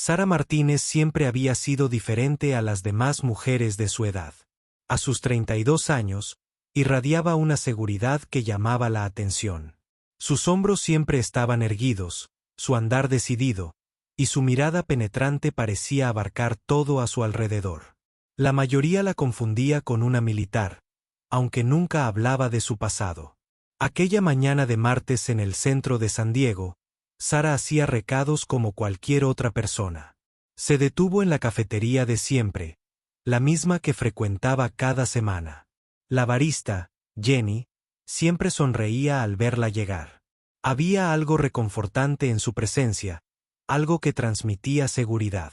Sara Martínez siempre había sido diferente a las demás mujeres de su edad. A sus 32 años, irradiaba una seguridad que llamaba la atención. Sus hombros siempre estaban erguidos, su andar decidido, y su mirada penetrante parecía abarcar todo a su alrededor. La mayoría la confundía con una militar, aunque nunca hablaba de su pasado. Aquella mañana de martes en el centro de San Diego, Sara hacía recados como cualquier otra persona. Se detuvo en la cafetería de siempre, la misma que frecuentaba cada semana. La barista, Jenny, siempre sonreía al verla llegar. Había algo reconfortante en su presencia, algo que transmitía seguridad.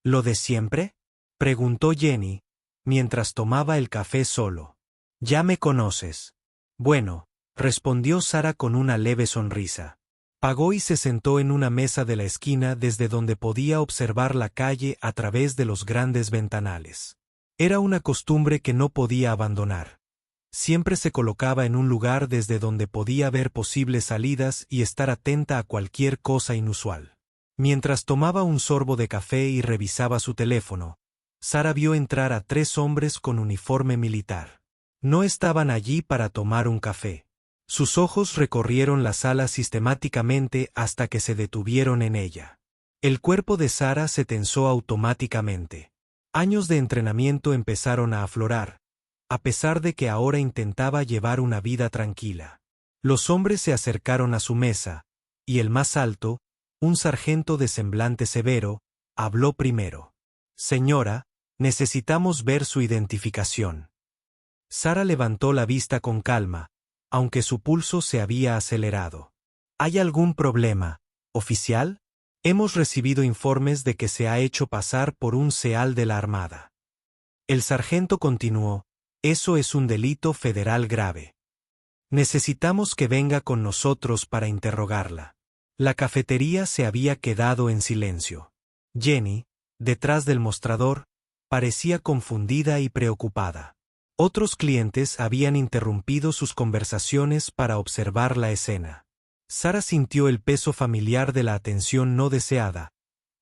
¿Lo de siempre?, preguntó Jenny, mientras tomaba el café solo. Ya me conoces. Bueno, respondió Sara con una leve sonrisa. Pagó y se sentó en una mesa de la esquina desde donde podía observar la calle a través de los grandes ventanales. Era una costumbre que no podía abandonar. Siempre se colocaba en un lugar desde donde podía ver posibles salidas y estar atenta a cualquier cosa inusual. Mientras tomaba un sorbo de café y revisaba su teléfono, Sara vio entrar a 3 hombres con uniforme militar. No estaban allí para tomar un café. Sus ojos recorrieron la sala sistemáticamente hasta que se detuvieron en ella. El cuerpo de Sara se tensó automáticamente. Años de entrenamiento empezaron a aflorar, a pesar de que ahora intentaba llevar una vida tranquila. Los hombres se acercaron a su mesa, y el más alto, un sargento de semblante severo, habló primero. Señora, necesitamos ver su identificación. Sara levantó la vista con calma, aunque su pulso se había acelerado. ¿Hay algún problema, oficial? Hemos recibido informes de que se ha hecho pasar por un SEAL de la Armada. El sargento continuó, eso es un delito federal grave. Necesitamos que venga con nosotros para interrogarla. La cafetería se había quedado en silencio. Jenny, detrás del mostrador, parecía confundida y preocupada. Otros clientes habían interrumpido sus conversaciones para observar la escena. Sara sintió el peso familiar de la atención no deseada,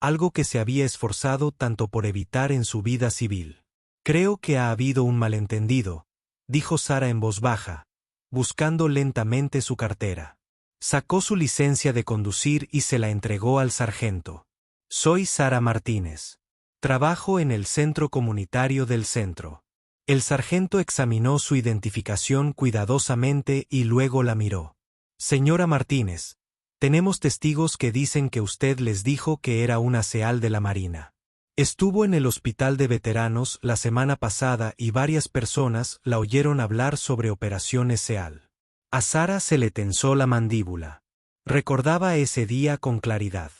algo que se había esforzado tanto por evitar en su vida civil. Creo que ha habido un malentendido, dijo Sara en voz baja, buscando lentamente su cartera. Sacó su licencia de conducir y se la entregó al sargento. Soy Sara Martínez. Trabajo en el centro comunitario del centro. El sargento examinó su identificación cuidadosamente y luego la miró. Señora Martínez, tenemos testigos que dicen que usted les dijo que era una SEAL de la Marina. Estuvo en el hospital de veteranos la semana pasada y varias personas la oyeron hablar sobre operaciones SEAL. A Sara se le tensó la mandíbula. Recordaba ese día con claridad.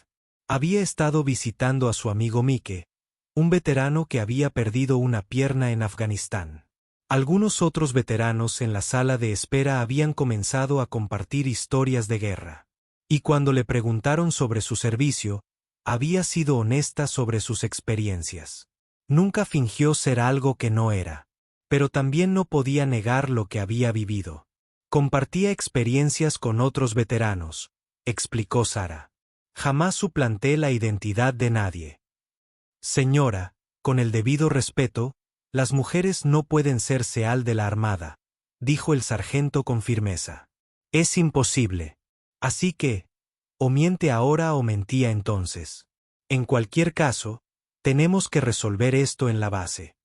Había estado visitando a su amigo Mike, un veterano que había perdido una pierna en Afganistán. Algunos otros veteranos en la sala de espera habían comenzado a compartir historias de guerra. Y cuando le preguntaron sobre su servicio, había sido honesta sobre sus experiencias. Nunca fingió ser algo que no era. Pero también no podía negar lo que había vivido. Compartía experiencias con otros veteranos, explicó Sara. Jamás suplanté la identidad de nadie. Señora, con el debido respeto, las mujeres no pueden ser SEAL de la Armada, dijo el sargento con firmeza. Es imposible. Así que, o miente ahora o mentía entonces. En cualquier caso, tenemos que resolver esto en la base.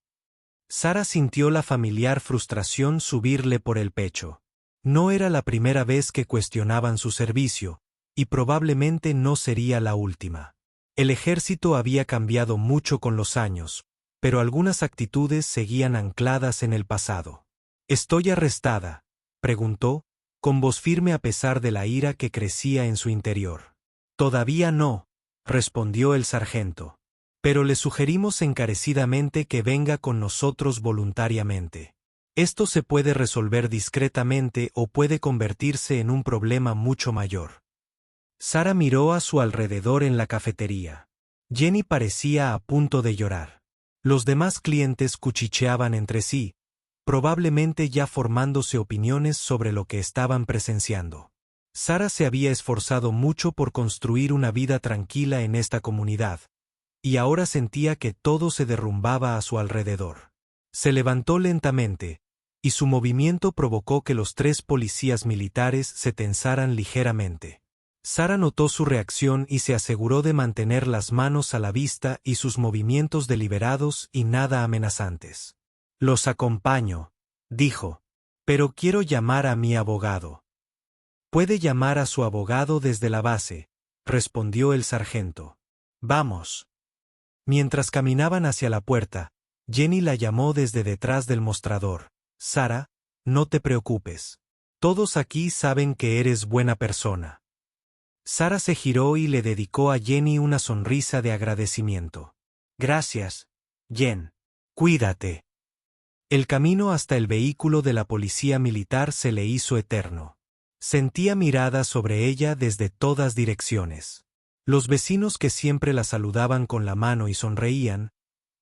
Sara sintió la familiar frustración subirle por el pecho. No era la primera vez que cuestionaban su servicio, y probablemente no sería la última. El ejército había cambiado mucho con los años, pero algunas actitudes seguían ancladas en el pasado. ¿Estoy arrestada?, preguntó, con voz firme a pesar de la ira que crecía en su interior. Todavía no, respondió el sargento. Pero le sugerimos encarecidamente que venga con nosotros voluntariamente. Esto se puede resolver discretamente o puede convertirse en un problema mucho mayor. Sara miró a su alrededor en la cafetería. Jenny parecía a punto de llorar. Los demás clientes cuchicheaban entre sí, probablemente ya formándose opiniones sobre lo que estaban presenciando. Sara se había esforzado mucho por construir una vida tranquila en esta comunidad, y ahora sentía que todo se derrumbaba a su alrededor. Se levantó lentamente, y su movimiento provocó que los 3 policías militares se tensaran ligeramente. Sara notó su reacción y se aseguró de mantener las manos a la vista y sus movimientos deliberados y nada amenazantes. «Los acompaño», dijo. «Pero quiero llamar a mi abogado». «Puede llamar a su abogado desde la base», respondió el sargento. «Vamos». Mientras caminaban hacia la puerta, Jenny la llamó desde detrás del mostrador. «Sara, no te preocupes. Todos aquí saben que eres buena persona». Sara se giró y le dedicó a Jenny una sonrisa de agradecimiento. «Gracias, Jen. Cuídate». El camino hasta el vehículo de la policía militar se le hizo eterno. Sentía miradas sobre ella desde todas direcciones. Los vecinos que siempre la saludaban con la mano y sonreían,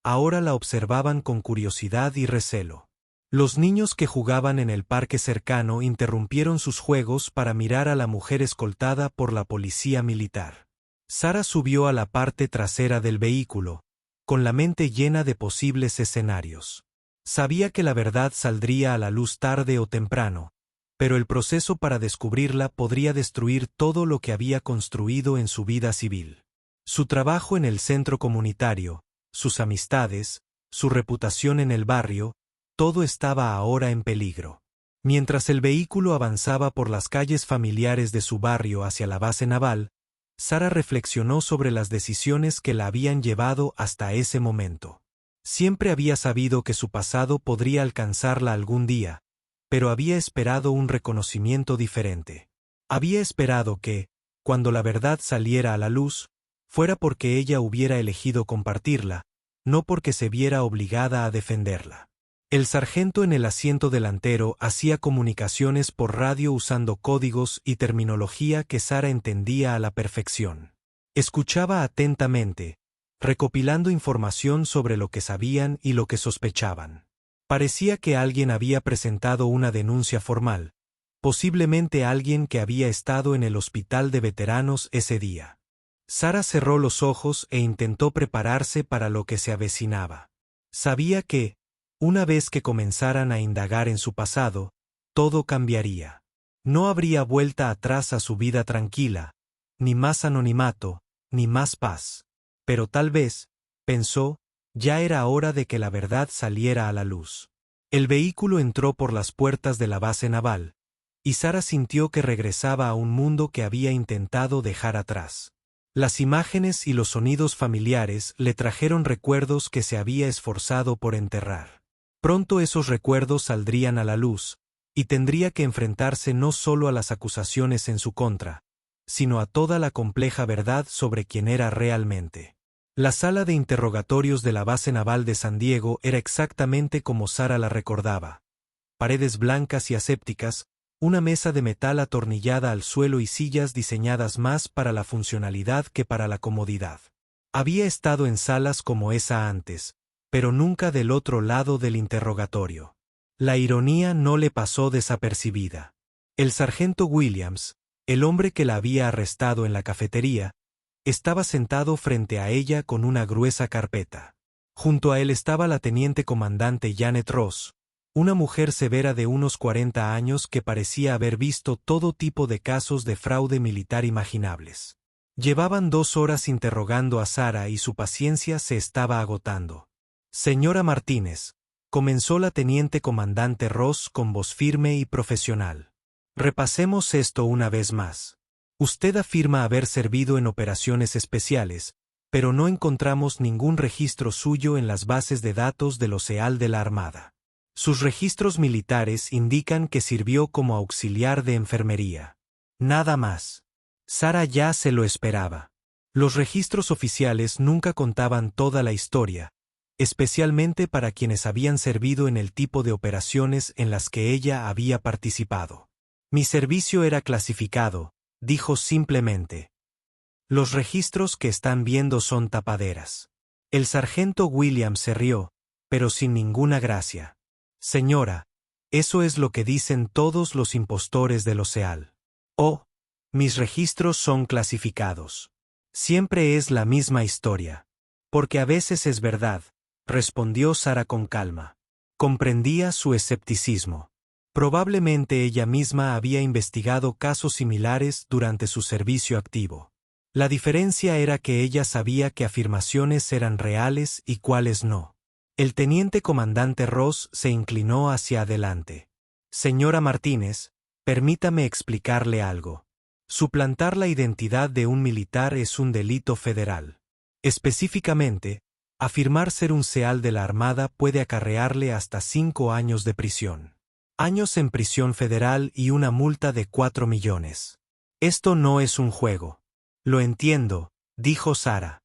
ahora la observaban con curiosidad y recelo. Los niños que jugaban en el parque cercano interrumpieron sus juegos para mirar a la mujer escoltada por la policía militar. Sara subió a la parte trasera del vehículo, con la mente llena de posibles escenarios. Sabía que la verdad saldría a la luz tarde o temprano, pero el proceso para descubrirla podría destruir todo lo que había construido en su vida civil. Su trabajo en el centro comunitario, sus amistades, su reputación en el barrio, todo estaba ahora en peligro. Mientras el vehículo avanzaba por las calles familiares de su barrio hacia la base naval, Sara reflexionó sobre las decisiones que la habían llevado hasta ese momento. Siempre había sabido que su pasado podría alcanzarla algún día, pero había esperado un reconocimiento diferente. Había esperado que, cuando la verdad saliera a la luz, fuera porque ella hubiera elegido compartirla, no porque se viera obligada a defenderla. El sargento en el asiento delantero hacía comunicaciones por radio usando códigos y terminología que Sara entendía a la perfección. Escuchaba atentamente, recopilando información sobre lo que sabían y lo que sospechaban. Parecía que alguien había presentado una denuncia formal, posiblemente alguien que había estado en el hospital de veteranos ese día. Sara cerró los ojos e intentó prepararse para lo que se avecinaba. Sabía que, una vez que comenzaran a indagar en su pasado, todo cambiaría. No habría vuelta atrás a su vida tranquila, ni más anonimato, ni más paz. Pero tal vez, pensó, ya era hora de que la verdad saliera a la luz. El vehículo entró por las puertas de la base naval, y Sara sintió que regresaba a un mundo que había intentado dejar atrás. Las imágenes y los sonidos familiares le trajeron recuerdos que se había esforzado por enterrar. Pronto esos recuerdos saldrían a la luz, y tendría que enfrentarse no solo a las acusaciones en su contra, sino a toda la compleja verdad sobre quién era realmente. La sala de interrogatorios de la base naval de San Diego era exactamente como Sara la recordaba. Paredes blancas y asépticas, una mesa de metal atornillada al suelo y sillas diseñadas más para la funcionalidad que para la comodidad. Había estado en salas como esa antes, pero nunca del otro lado del interrogatorio. La ironía no le pasó desapercibida. El sargento Williams, el hombre que la había arrestado en la cafetería, estaba sentado frente a ella con una gruesa carpeta. Junto a él estaba la teniente comandante Janet Ross, una mujer severa de unos 40 años que parecía haber visto todo tipo de casos de fraude militar imaginables. Llevaban 2 horas interrogando a Sara y su paciencia se estaba agotando. «Señora Martínez», comenzó la teniente comandante Ross con voz firme y profesional. «Repasemos esto una vez más. Usted afirma haber servido en operaciones especiales, pero no encontramos ningún registro suyo en las bases de datos del OSEAL de la Armada. Sus registros militares indican que sirvió como auxiliar de enfermería. Nada más». Sara ya se lo esperaba. Los registros oficiales nunca contaban toda la historia, especialmente para quienes habían servido en el tipo de operaciones en las que ella había participado. «Mi servicio era clasificado», dijo simplemente. «Los registros que están viendo son tapaderas». El sargento Williams se rió, pero sin ninguna gracia. «Señora, eso es lo que dicen todos los impostores del OSEAL. Oh, mis registros son clasificados. Siempre es la misma historia. Porque a veces es verdad, respondió Sara con calma. Comprendía su escepticismo. Probablemente ella misma había investigado casos similares durante su servicio activo. La diferencia era que ella sabía que afirmaciones eran reales y cuáles no. El teniente comandante Ross se inclinó hacia adelante. Señora Martínez, permítame explicarle algo. Suplantar la identidad de un militar es un delito federal. Específicamente, afirmar ser un SEAL de la Armada puede acarrearle hasta 5 años de prisión. Años en prisión federal y una multa de 4 millones. Esto no es un juego. Lo entiendo, dijo Sara.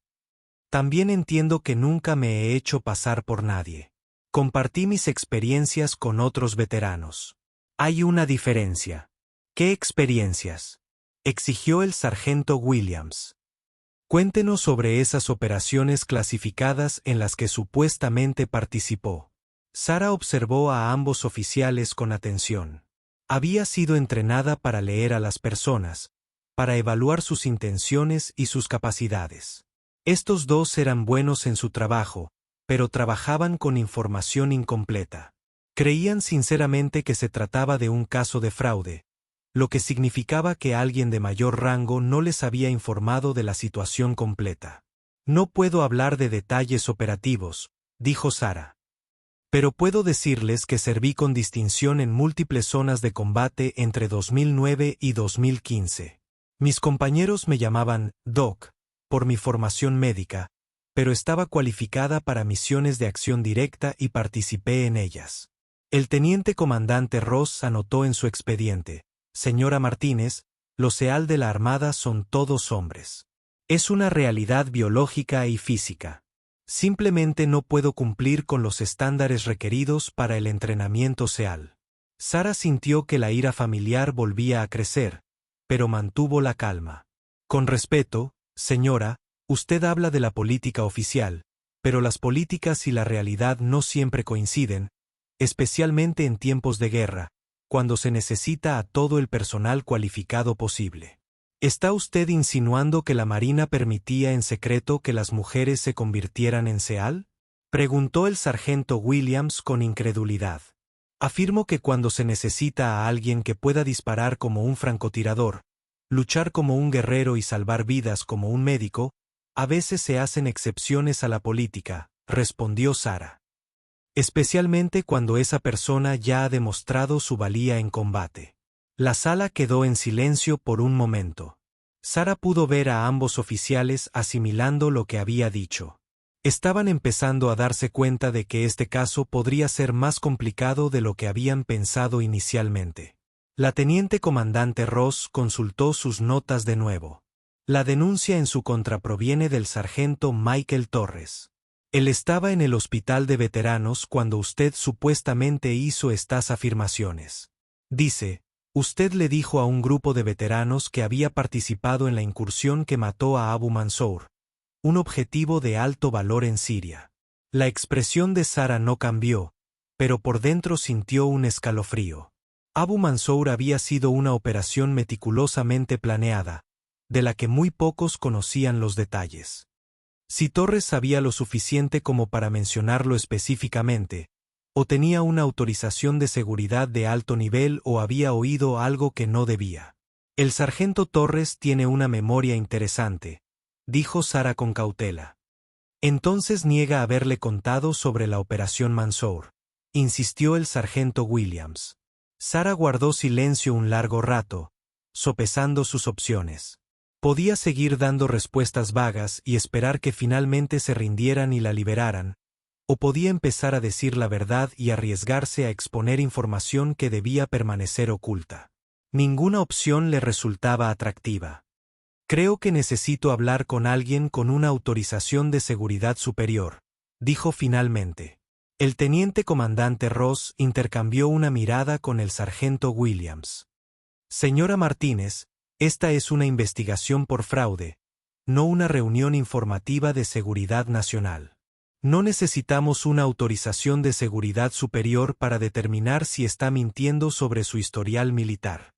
También entiendo que nunca me he hecho pasar por nadie. Compartí mis experiencias con otros veteranos. Hay una diferencia. ¿Qué experiencias?, exigió el sargento Williams. Cuéntenos sobre esas operaciones clasificadas en las que supuestamente participó. Sara observó a ambos oficiales con atención. Había sido entrenada para leer a las personas, para evaluar sus intenciones y sus capacidades. Estos dos eran buenos en su trabajo, pero trabajaban con información incompleta. Creían sinceramente que se trataba de un caso de fraude, lo que significaba que alguien de mayor rango no les había informado de la situación completa. No puedo hablar de detalles operativos, dijo Sara. Pero puedo decirles que serví con distinción en múltiples zonas de combate entre 2009 y 2015. Mis compañeros me llamaban Doc, por mi formación médica, pero estaba cualificada para misiones de acción directa y participé en ellas. El teniente comandante Ross anotó en su expediente: Señora Martínez, los SEAL de la Armada son todos hombres. Es una realidad biológica y física. Simplemente no puedo cumplir con los estándares requeridos para el entrenamiento SEAL. Sara sintió que la ira familiar volvía a crecer, pero mantuvo la calma. Con respeto, señora, usted habla de la política oficial, pero las políticas y la realidad no siempre coinciden, especialmente en tiempos de guerra, cuando se necesita a todo el personal cualificado posible. ¿Está usted insinuando que la Marina permitía en secreto que las mujeres se convirtieran en SEAL?, preguntó el sargento Williams con incredulidad. Afirmo que cuando se necesita a alguien que pueda disparar como un francotirador, luchar como un guerrero y salvar vidas como un médico, a veces se hacen excepciones a la política, respondió Sara. Especialmente cuando esa persona ya ha demostrado su valía en combate. La sala quedó en silencio por un momento. Sara pudo ver a ambos oficiales asimilando lo que había dicho. Estaban empezando a darse cuenta de que este caso podría ser más complicado de lo que habían pensado inicialmente. La teniente comandante Ross consultó sus notas de nuevo. La denuncia en su contra proviene del sargento Michael Torres. Él estaba en el hospital de veteranos cuando usted supuestamente hizo estas afirmaciones. Dice, usted le dijo a un grupo de veteranos que había participado en la incursión que mató a Abu Mansour, un objetivo de alto valor en Siria. La expresión de Sara no cambió, pero por dentro sintió un escalofrío. Abu Mansour había sido una operación meticulosamente planeada, de la que muy pocos conocían los detalles. Si Torres sabía lo suficiente como para mencionarlo específicamente, o tenía una autorización de seguridad de alto nivel o había oído algo que no debía. El sargento Torres tiene una memoria interesante, dijo Sara con cautela. Entonces niega haberle contado sobre la operación Mansour, insistió el sargento Williams. Sara guardó silencio un largo rato, sopesando sus opciones. Podía seguir dando respuestas vagas y esperar que finalmente se rindieran y la liberaran, o podía empezar a decir la verdad y arriesgarse a exponer información que debía permanecer oculta. Ninguna opción le resultaba atractiva. Creo que necesito hablar con alguien con una autorización de seguridad superior, dijo finalmente. El teniente comandante Ross intercambió una mirada con el sargento Williams. Señora Martínez, esta es una investigación por fraude, no una reunión informativa de seguridad nacional. No necesitamos una autorización de seguridad superior para determinar si está mintiendo sobre su historial militar.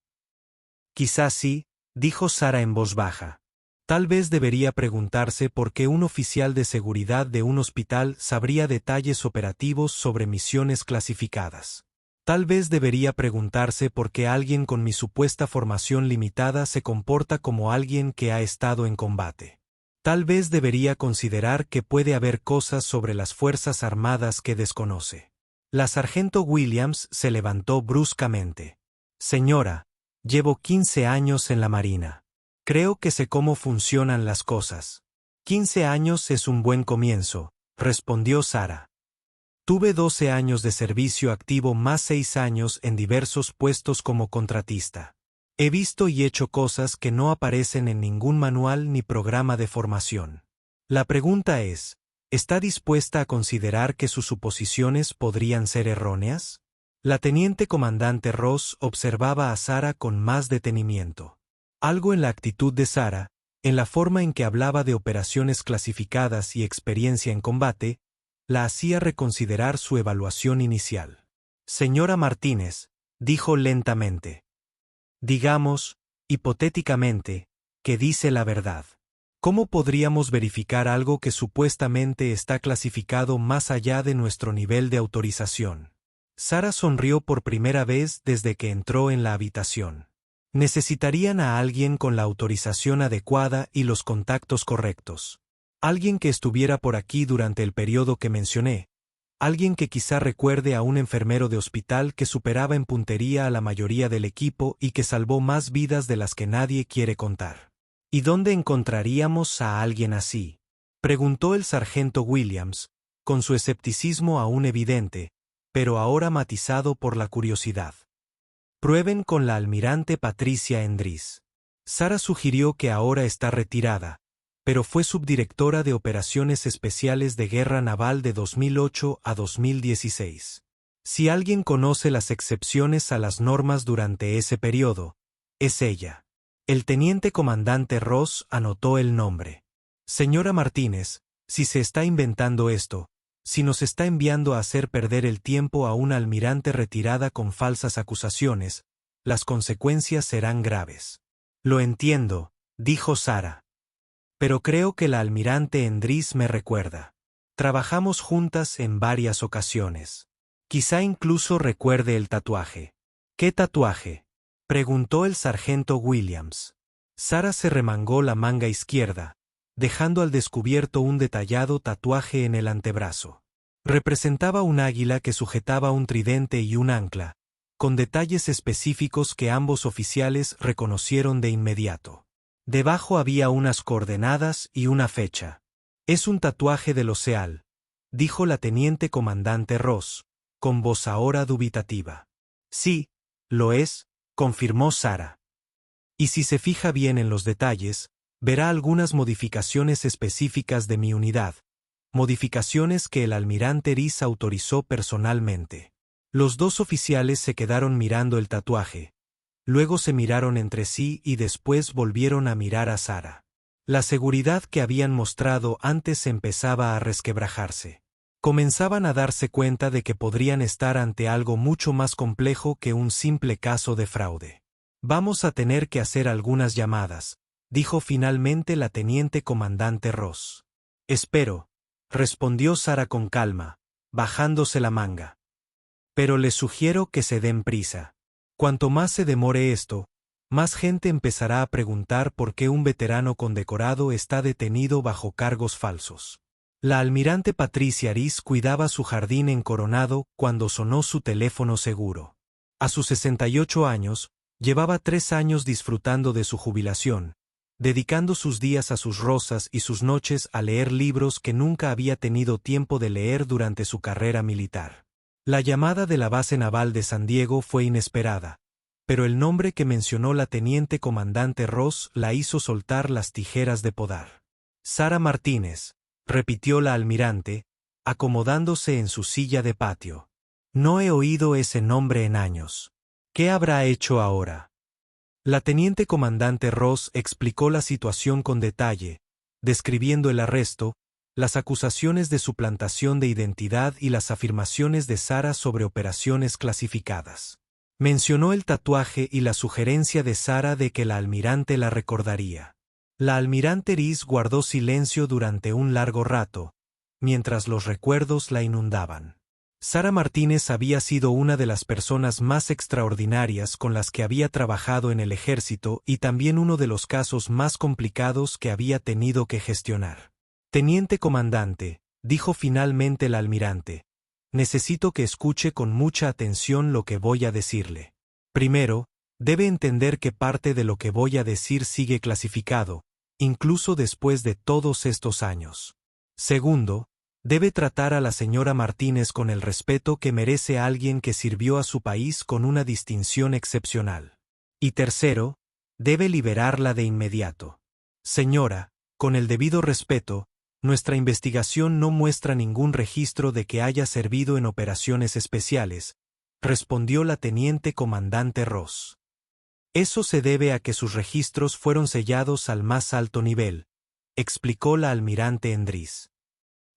Quizás sí, dijo Sara en voz baja. Tal vez debería preguntarse por qué un oficial de seguridad de un hospital sabría detalles operativos sobre misiones clasificadas. Tal vez debería preguntarse por qué alguien con mi supuesta formación limitada se comporta como alguien que ha estado en combate. Tal vez debería considerar que puede haber cosas sobre las Fuerzas Armadas que desconoce. La sargento Williams se levantó bruscamente. Señora, llevo 15 años en la Marina. Creo que sé cómo funcionan las cosas. 15 años es un buen comienzo, respondió Sara. Tuve 12 años de servicio activo más 6 años en diversos puestos como contratista. He visto y hecho cosas que no aparecen en ningún manual ni programa de formación. La pregunta es, ¿está dispuesta a considerar que sus suposiciones podrían ser erróneas? La teniente comandante Ross observaba a Sara con más detenimiento. Algo en la actitud de Sara, en la forma en que hablaba de operaciones clasificadas y experiencia en combate, la hacía reconsiderar su evaluación inicial. Señora Martínez, dijo lentamente. Digamos, hipotéticamente, que dice la verdad. ¿Cómo podríamos verificar algo que supuestamente está clasificado más allá de nuestro nivel de autorización? Sara sonrió por primera vez desde que entró en la habitación. Necesitarían a alguien con la autorización adecuada y los contactos correctos. Alguien que estuviera por aquí durante el periodo que mencioné. Alguien que quizá recuerde a un enfermero de hospital que superaba en puntería a la mayoría del equipo y que salvó más vidas de las que nadie quiere contar. ¿Y dónde encontraríamos a alguien así?, preguntó el sargento Williams, con su escepticismo aún evidente, pero ahora matizado por la curiosidad. Prueben con la almirante Patricia Endris. Sara sugirió que ahora está retirada, pero fue subdirectora de Operaciones Especiales de Guerra Naval de 2008 a 2016. Si alguien conoce las excepciones a las normas durante ese periodo, es ella. El teniente comandante Ross anotó el nombre. Señora Martínez, si se está inventando esto, si nos está enviando a hacer perder el tiempo a una almirante retirada con falsas acusaciones, las consecuencias serán graves. Lo entiendo, dijo Sara. Pero creo que la almirante Endris me recuerda. Trabajamos juntas en varias ocasiones. Quizá incluso recuerde el tatuaje. ¿Qué tatuaje?, preguntó el sargento Williams. Sara se remangó la manga izquierda, dejando al descubierto un detallado tatuaje en el antebrazo. Representaba un águila que sujetaba un tridente y un ancla, con detalles específicos que ambos oficiales reconocieron de inmediato. Debajo había unas coordenadas y una fecha. Es un tatuaje del OSEAL, dijo la teniente comandante Ross, con voz ahora dubitativa. Sí, lo es, confirmó Sara. Y si se fija bien en los detalles, verá algunas modificaciones específicas de mi unidad, modificaciones que el almirante Riz autorizó personalmente. Los dos oficiales se quedaron mirando el tatuaje. Luego se miraron entre sí y después volvieron a mirar a Sara. La seguridad que habían mostrado antes empezaba a resquebrajarse. Comenzaban a darse cuenta de que podrían estar ante algo mucho más complejo que un simple caso de fraude. Vamos a tener que hacer algunas llamadas, dijo finalmente la teniente comandante Ross. Espero, respondió Sara con calma, bajándose la manga. Pero les sugiero que se den prisa. Cuanto más se demore esto, más gente empezará a preguntar por qué un veterano condecorado está detenido bajo cargos falsos. La almirante Patricia Riz cuidaba su jardín en Coronado cuando sonó su teléfono seguro. A sus 68 años, llevaba 3 años disfrutando de su jubilación, dedicando sus días a sus rosas y sus noches a leer libros que nunca había tenido tiempo de leer durante su carrera militar. La llamada de la base naval de San Diego fue inesperada, pero el nombre que mencionó la teniente comandante Ross la hizo soltar las tijeras de podar. Sara Martínez, repitió la almirante, acomodándose en su silla de patio. No he oído ese nombre en años. ¿Qué habrá hecho ahora? La teniente comandante Ross explicó la situación con detalle, describiendo el arresto, las acusaciones de suplantación de identidad y las afirmaciones de Sara sobre operaciones clasificadas. Mencionó el tatuaje y la sugerencia de Sara de que la almirante la recordaría. La almirante Riz guardó silencio durante un largo rato, mientras los recuerdos la inundaban. Sara Martínez había sido una de las personas más extraordinarias con las que había trabajado en el ejército y también uno de los casos más complicados que había tenido que gestionar. Teniente comandante, dijo finalmente el almirante, necesito que escuche con mucha atención lo que voy a decirle. Primero, debe entender que parte de lo que voy a decir sigue clasificado, incluso después de todos estos años. Segundo, debe tratar a la señora Martínez con el respeto que merece alguien que sirvió a su país con una distinción excepcional. Y tercero, debe liberarla de inmediato. Señora, con el debido respeto, nuestra investigación no muestra ningún registro de que haya servido en operaciones especiales, respondió la teniente comandante Ross. Eso se debe a que sus registros fueron sellados al más alto nivel, explicó la almirante Endris.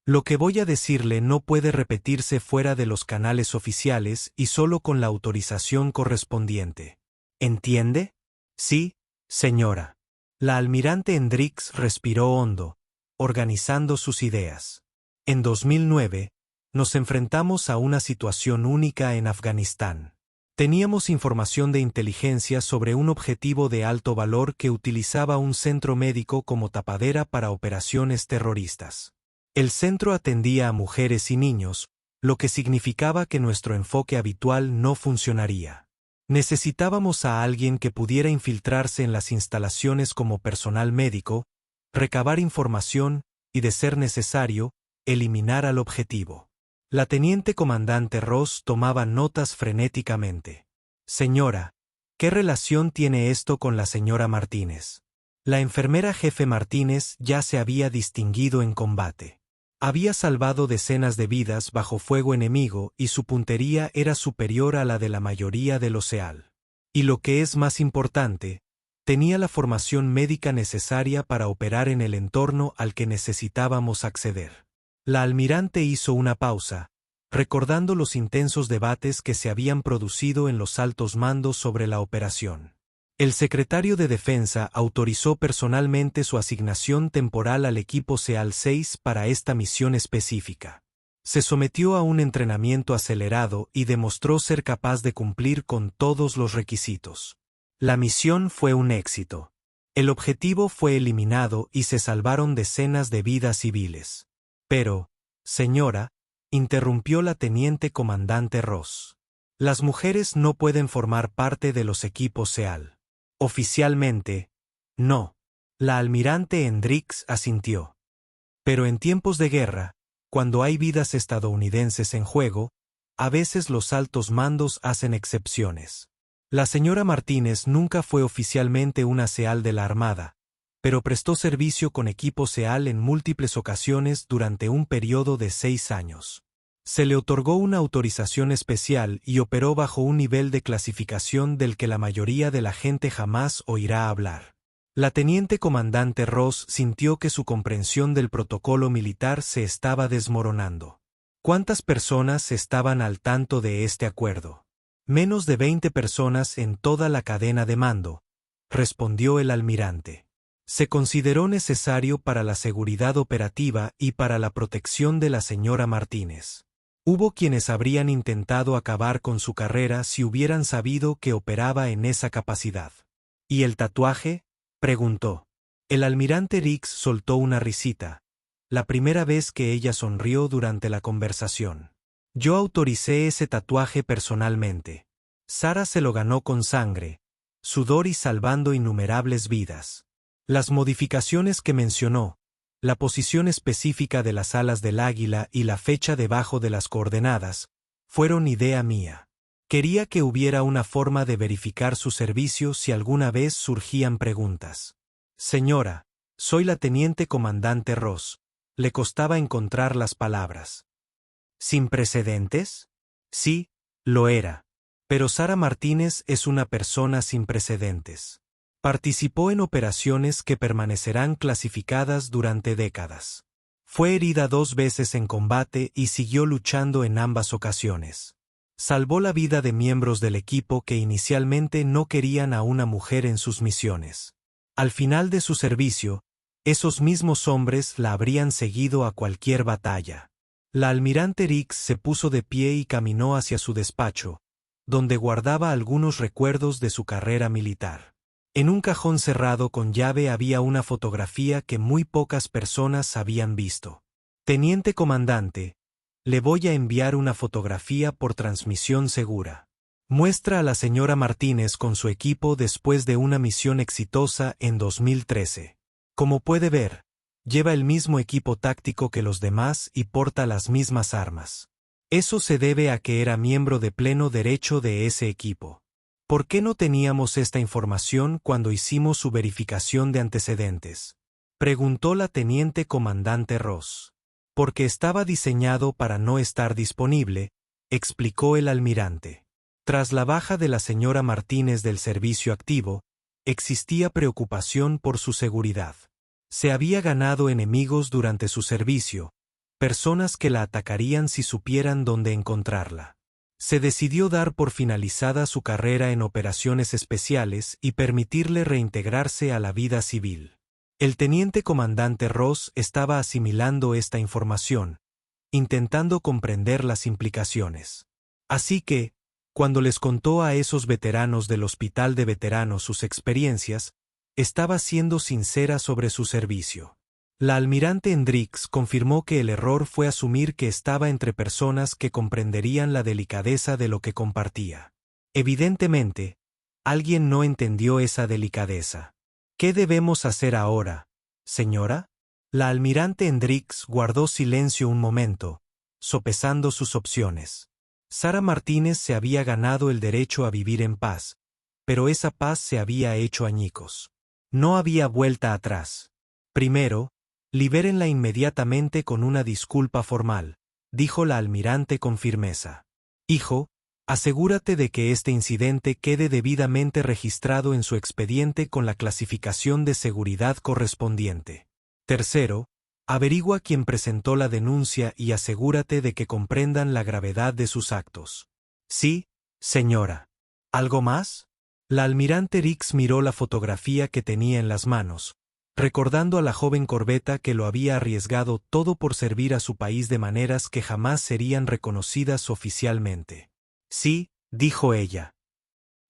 Lo que voy a decirle no puede repetirse fuera de los canales oficiales y solo con la autorización correspondiente. ¿Entiende? Sí, señora. La almirante Hendricks respiró hondo, organizando sus ideas. En 2009, nos enfrentamos a una situación única en Afganistán. Teníamos información de inteligencia sobre un objetivo de alto valor que utilizaba un centro médico como tapadera para operaciones terroristas. El centro atendía a mujeres y niños, lo que significaba que nuestro enfoque habitual no funcionaría. Necesitábamos a alguien que pudiera infiltrarse en las instalaciones como personal médico, recabar información y, de ser necesario, eliminar al objetivo. La teniente comandante Ross tomaba notas frenéticamente. Señora, ¿qué relación tiene esto con la señora Martínez? La enfermera jefe Martínez ya se había distinguido en combate. Había salvado decenas de vidas bajo fuego enemigo y su puntería era superior a la de la mayoría de los SEAL. Y lo que es más importante, tenía la formación médica necesaria para operar en el entorno al que necesitábamos acceder. La almirante hizo una pausa, recordando los intensos debates que se habían producido en los altos mandos sobre la operación. El secretario de Defensa autorizó personalmente su asignación temporal al equipo SEAL 6 para esta misión específica. Se sometió a un entrenamiento acelerado y demostró ser capaz de cumplir con todos los requisitos. La misión fue un éxito. El objetivo fue eliminado y se salvaron decenas de vidas civiles. Pero, señora, interrumpió la teniente comandante Ross. Las mujeres no pueden formar parte de los equipos SEAL. Oficialmente, no. La almirante Hendricks asintió. Pero en tiempos de guerra, cuando hay vidas estadounidenses en juego, a veces los altos mandos hacen excepciones. La señora Martínez nunca fue oficialmente una SEAL de la Armada, pero prestó servicio con equipo SEAL en múltiples ocasiones durante un periodo de 6 años. Se le otorgó una autorización especial y operó bajo un nivel de clasificación del que la mayoría de la gente jamás oirá hablar. La teniente comandante Ross sintió que su comprensión del protocolo militar se estaba desmoronando. ¿Cuántas personas estaban al tanto de este acuerdo? Menos de 20 personas en toda la cadena de mando, respondió el almirante. Se consideró necesario para la seguridad operativa y para la protección de la señora Martínez. Hubo quienes habrían intentado acabar con su carrera si hubieran sabido que operaba en esa capacidad. ¿Y el tatuaje?, preguntó. El almirante Rix soltó una risita, la primera vez que ella sonrió durante la conversación. Yo autoricé ese tatuaje personalmente. Sara se lo ganó con sangre, sudor y salvando innumerables vidas. Las modificaciones que mencionó, la posición específica de las alas del águila y la fecha debajo de las coordenadas, fueron idea mía. Quería que hubiera una forma de verificar su servicio si alguna vez surgían preguntas. Señora, soy la teniente comandante Ross. Le costaba encontrar las palabras. ¿Sin precedentes? Sí, lo era. Pero Sara Martínez es una persona sin precedentes. Participó en operaciones que permanecerán clasificadas durante décadas. Fue herida 2 veces en combate y siguió luchando en ambas ocasiones. Salvó la vida de miembros del equipo que inicialmente no querían a una mujer en sus misiones. Al final de su servicio, esos mismos hombres la habrían seguido a cualquier batalla. La almirante Rix se puso de pie y caminó hacia su despacho, donde guardaba algunos recuerdos de su carrera militar. En un cajón cerrado con llave había una fotografía que muy pocas personas habían visto. Teniente comandante, le voy a enviar una fotografía por transmisión segura. Muestra a la señora Martínez con su equipo después de una misión exitosa en 2013. Como puede ver, lleva el mismo equipo táctico que los demás y porta las mismas armas. Eso se debe a que era miembro de pleno derecho de ese equipo. ¿Por qué no teníamos esta información cuando hicimos su verificación de antecedentes?, preguntó la teniente comandante Ross. Porque estaba diseñado para no estar disponible, explicó el almirante. Tras la baja de la señora Martínez del servicio activo, existía preocupación por su seguridad. Se había ganado enemigos durante su servicio, personas que la atacarían si supieran dónde encontrarla. Se decidió dar por finalizada su carrera en operaciones especiales y permitirle reintegrarse a la vida civil. El teniente comandante Ross estaba asimilando esta información, intentando comprender las implicaciones. Así que, cuando les contó a esos veteranos del hospital de veteranos sus experiencias, estaba siendo sincera sobre su servicio. La almirante Hendricks confirmó que el error fue asumir que estaba entre personas que comprenderían la delicadeza de lo que compartía. Evidentemente, alguien no entendió esa delicadeza. ¿Qué debemos hacer ahora, señora? La almirante Hendricks guardó silencio un momento, sopesando sus opciones. Sara Martínez se había ganado el derecho a vivir en paz, pero esa paz se había hecho añicos. No había vuelta atrás. Primero, libérenla inmediatamente con una disculpa formal, dijo la almirante con firmeza. Hijo, asegúrate de que este incidente quede debidamente registrado en su expediente con la clasificación de seguridad correspondiente. Tercero, averigua quién presentó la denuncia y asegúrate de que comprendan la gravedad de sus actos. Sí, señora. ¿Algo más? La almirante Rix miró la fotografía que tenía en las manos, recordando a la joven corbeta que lo había arriesgado todo por servir a su país de maneras que jamás serían reconocidas oficialmente. Sí, dijo ella.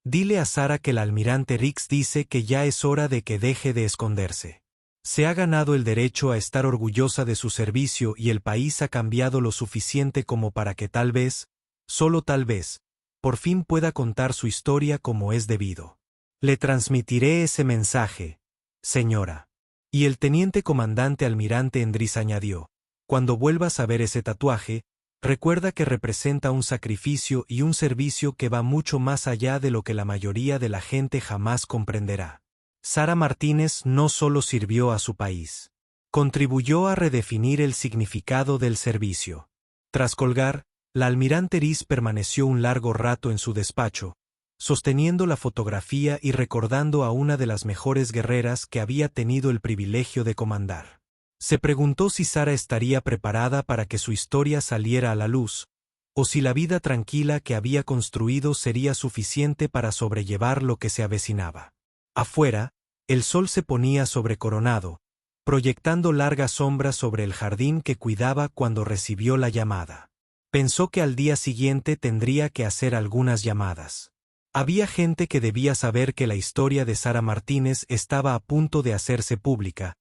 Dile a Sara que el almirante Rix dice que ya es hora de que deje de esconderse. Se ha ganado el derecho a estar orgullosa de su servicio y el país ha cambiado lo suficiente como para que tal vez, solo tal vez, por fin pueda contar su historia como es debido. Le transmitiré ese mensaje, señora. Y el teniente comandante almirante Hendricks añadió, cuando vuelvas a ver ese tatuaje, recuerda que representa un sacrificio y un servicio que va mucho más allá de lo que la mayoría de la gente jamás comprenderá. Sara Martínez no solo sirvió a su país, contribuyó a redefinir el significado del servicio. Tras colgar, la almirante Rix permaneció un largo rato en su despacho, sosteniendo la fotografía y recordando a una de las mejores guerreras que había tenido el privilegio de comandar. Se preguntó si Sara estaría preparada para que su historia saliera a la luz, o si la vida tranquila que había construido sería suficiente para sobrellevar lo que se avecinaba. Afuera, el sol se ponía sobrecoronado, proyectando largas sombras sobre el jardín que cuidaba cuando recibió la llamada. Pensó que al día siguiente tendría que hacer algunas llamadas. Había gente que debía saber que la historia de Sara Martínez estaba a punto de hacerse pública,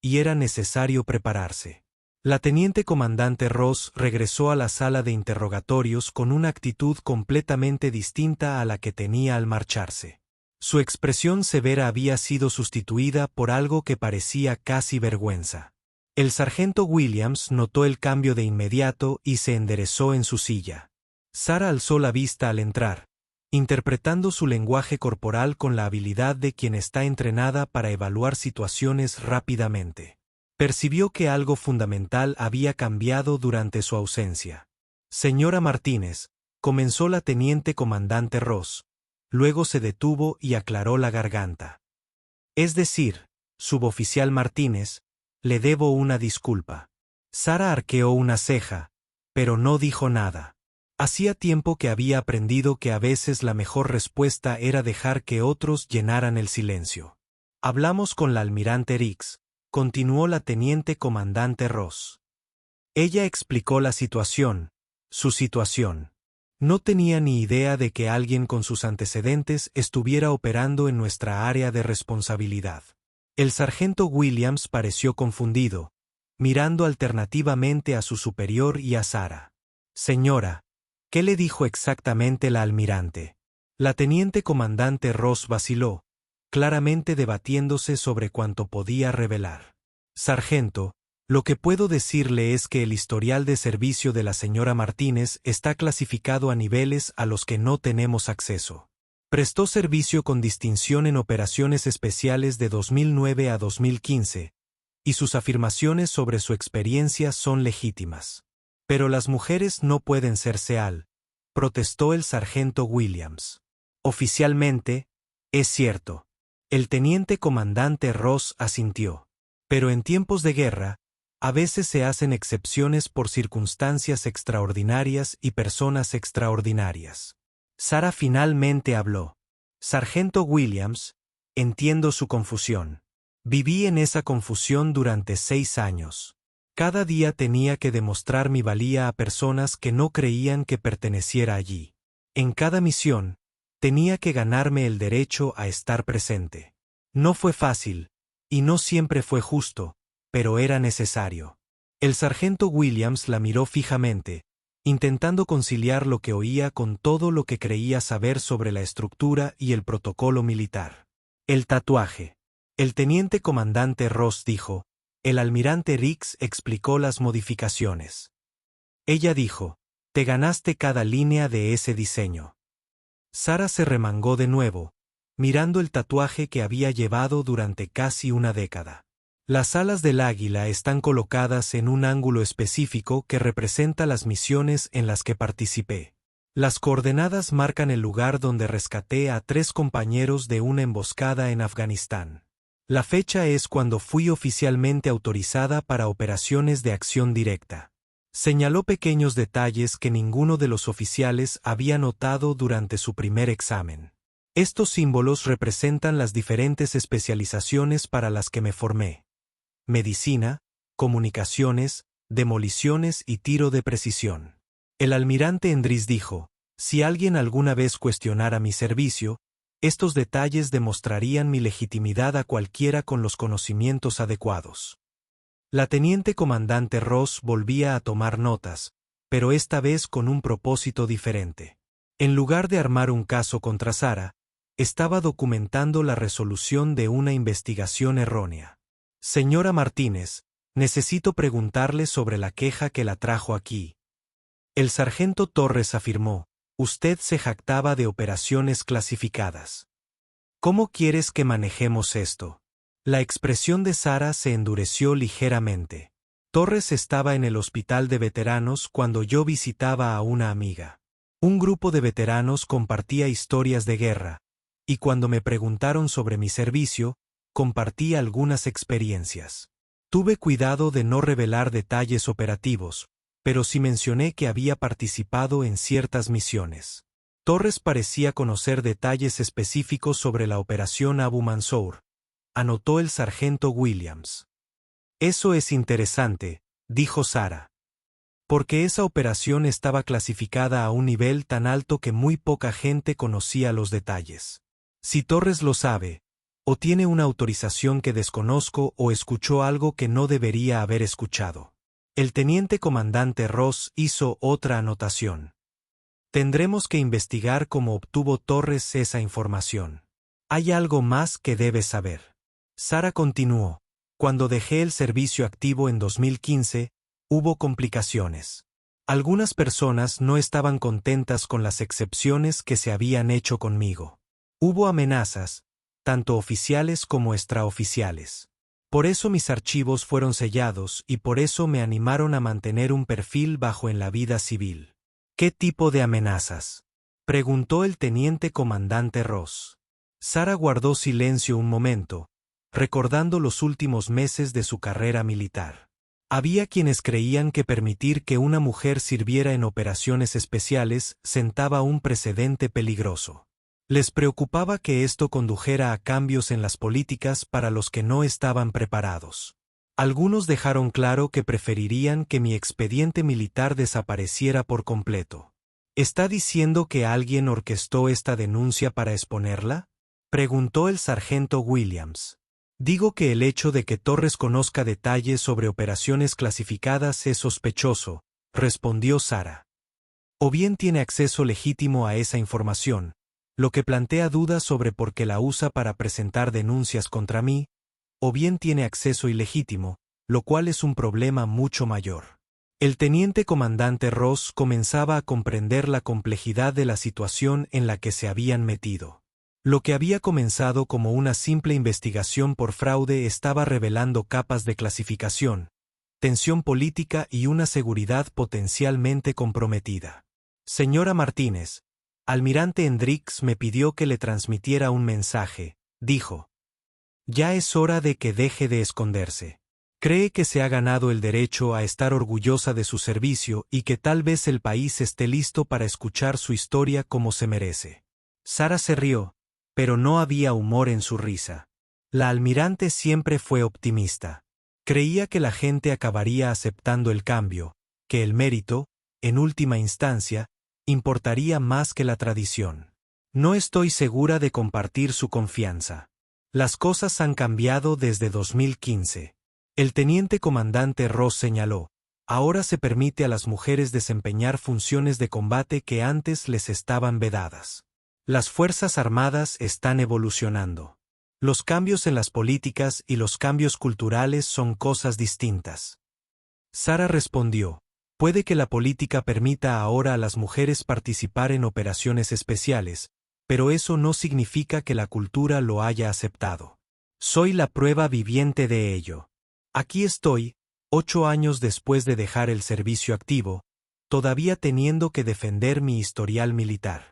y era necesario prepararse. La teniente comandante Ross regresó a la sala de interrogatorios con una actitud completamente distinta a la que tenía al marcharse. Su expresión severa había sido sustituida por algo que parecía casi vergüenza. El sargento Williams notó el cambio de inmediato y se enderezó en su silla. Sara alzó la vista al entrar, interpretando su lenguaje corporal con la habilidad de quien está entrenada para evaluar situaciones rápidamente. Percibió que algo fundamental había cambiado durante su ausencia. Señora Martínez, comenzó la teniente comandante Ross, luego se detuvo y aclaró la garganta. Es decir, suboficial Martínez, le debo una disculpa. Sara arqueó una ceja, pero no dijo nada. Hacía tiempo que había aprendido que a veces la mejor respuesta era dejar que otros llenaran el silencio. Hablamos con la almirante Riggs, continuó la teniente comandante Ross. Ella explicó la situación, su situación. No tenía ni idea de que alguien con sus antecedentes estuviera operando en nuestra área de responsabilidad. El sargento Williams pareció confundido, mirando alternativamente a su superior y a Sarah. Señora, ¿qué le dijo exactamente la almirante? La teniente comandante Ross vaciló, claramente debatiéndose sobre cuánto podía revelar. Sargento, lo que puedo decirle es que el historial de servicio de la señora Martínez está clasificado a niveles a los que no tenemos acceso. Prestó servicio con distinción en operaciones especiales de 2009 a 2015, y sus afirmaciones sobre su experiencia son legítimas. Pero las mujeres no pueden ser SEAL, protestó el sargento Williams. Oficialmente, es cierto. El teniente comandante Ross asintió. Pero en tiempos de guerra, a veces se hacen excepciones por circunstancias extraordinarias y personas extraordinarias. Sarah finalmente habló. Sargento Williams, entiendo su confusión. Viví en esa confusión durante 6 años. Cada día tenía que demostrar mi valía a personas que no creían que perteneciera allí. En cada misión, tenía que ganarme el derecho a estar presente. No fue fácil, y no siempre fue justo, pero era necesario. El sargento Williams la miró fijamente, intentando conciliar lo que oía con todo lo que creía saber sobre la estructura y el protocolo militar. El tatuaje. El teniente comandante Ross dijo, el almirante Riggs explicó las modificaciones. Ella dijo, te ganaste cada línea de ese diseño. Sarah se remangó de nuevo, mirando el tatuaje que había llevado durante casi una década. Las alas del águila están colocadas en un ángulo específico que representa las misiones en las que participé. Las coordenadas marcan el lugar donde rescaté a 3 compañeros de una emboscada en Afganistán. La fecha es cuando fui oficialmente autorizada para operaciones de acción directa. Señaló pequeños detalles que ninguno de los oficiales había notado durante su primer examen. Estos símbolos representan las diferentes especializaciones para las que me formé. Medicina, comunicaciones, demoliciones y tiro de precisión. El almirante Endris dijo, si alguien alguna vez cuestionara mi servicio, estos detalles demostrarían mi legitimidad a cualquiera con los conocimientos adecuados. La teniente comandante Ross volvía a tomar notas, pero esta vez con un propósito diferente. En lugar de armar un caso contra Sarah, estaba documentando la resolución de una investigación errónea. Señora Martínez, necesito preguntarle sobre la queja que la trajo aquí. El sargento Torres afirmó, usted se jactaba de operaciones clasificadas. ¿Cómo quieres que manejemos esto? La expresión de Sarah se endureció ligeramente. Torres estaba en el hospital de veteranos cuando yo visitaba a una amiga. Un grupo de veteranos compartía historias de guerra, y cuando me preguntaron sobre mi servicio, compartí algunas experiencias. Tuve cuidado de no revelar detalles operativos, pero sí mencioné que había participado en ciertas misiones. Torres parecía conocer detalles específicos sobre la operación Abu Mansour, anotó el sargento Williams. Eso es interesante, dijo Sarah. Porque esa operación estaba clasificada a un nivel tan alto que muy poca gente conocía los detalles. Si Torres lo sabe, o tiene una autorización que desconozco o escuchó algo que no debería haber escuchado. El teniente comandante Ross hizo otra anotación. Tendremos que investigar cómo obtuvo Torres esa información. Hay algo más que debes saber. Sarah continuó. Cuando dejé el servicio activo en 2015, hubo complicaciones. Algunas personas no estaban contentas con las excepciones que se habían hecho conmigo. Hubo amenazas, tanto oficiales como extraoficiales. Por eso mis archivos fueron sellados y por eso me animaron a mantener un perfil bajo en la vida civil. ¿Qué tipo de amenazas?, preguntó el teniente comandante Ross. Sarah guardó silencio un momento, recordando los últimos meses de su carrera militar. Había quienes creían que permitir que una mujer sirviera en operaciones especiales sentaba un precedente peligroso. Les preocupaba que esto condujera a cambios en las políticas para los que no estaban preparados. Algunos dejaron claro que preferirían que mi expediente militar desapareciera por completo. ¿Está diciendo que alguien orquestó esta denuncia para exponerla?, preguntó el sargento Williams. Digo que el hecho de que Torres conozca detalles sobre operaciones clasificadas es sospechoso, respondió Sara. O bien tiene acceso legítimo a esa información, lo que plantea dudas sobre por qué la usa para presentar denuncias contra mí, o bien tiene acceso ilegítimo, lo cual es un problema mucho mayor. El teniente comandante Ross comenzaba a comprender la complejidad de la situación en la que se habían metido. Lo que había comenzado como una simple investigación por fraude estaba revelando capas de clasificación, tensión política y una seguridad potencialmente comprometida. Señora Martínez, almirante Hendricks me pidió que le transmitiera un mensaje, dijo. Ya es hora de que deje de esconderse. Cree que se ha ganado el derecho a estar orgullosa de su servicio y que tal vez el país esté listo para escuchar su historia como se merece. Sara se rió, pero no había humor en su risa. La almirante siempre fue optimista. Creía que la gente acabaría aceptando el cambio, que el mérito, en última instancia, importaría más que la tradición. No estoy segura de compartir su confianza. Las cosas han cambiado desde 2015. El teniente comandante Ross señaló, ahora se permite a las mujeres desempeñar funciones de combate que antes les estaban vedadas. Las Fuerzas Armadas están evolucionando. Los cambios en las políticas y los cambios culturales son cosas distintas. Sara respondió, puede que la política permita ahora a las mujeres participar en operaciones especiales, pero eso no significa que la cultura lo haya aceptado. Soy la prueba viviente de ello. Aquí estoy, 8 años después de dejar el servicio activo, todavía teniendo que defender mi historial militar.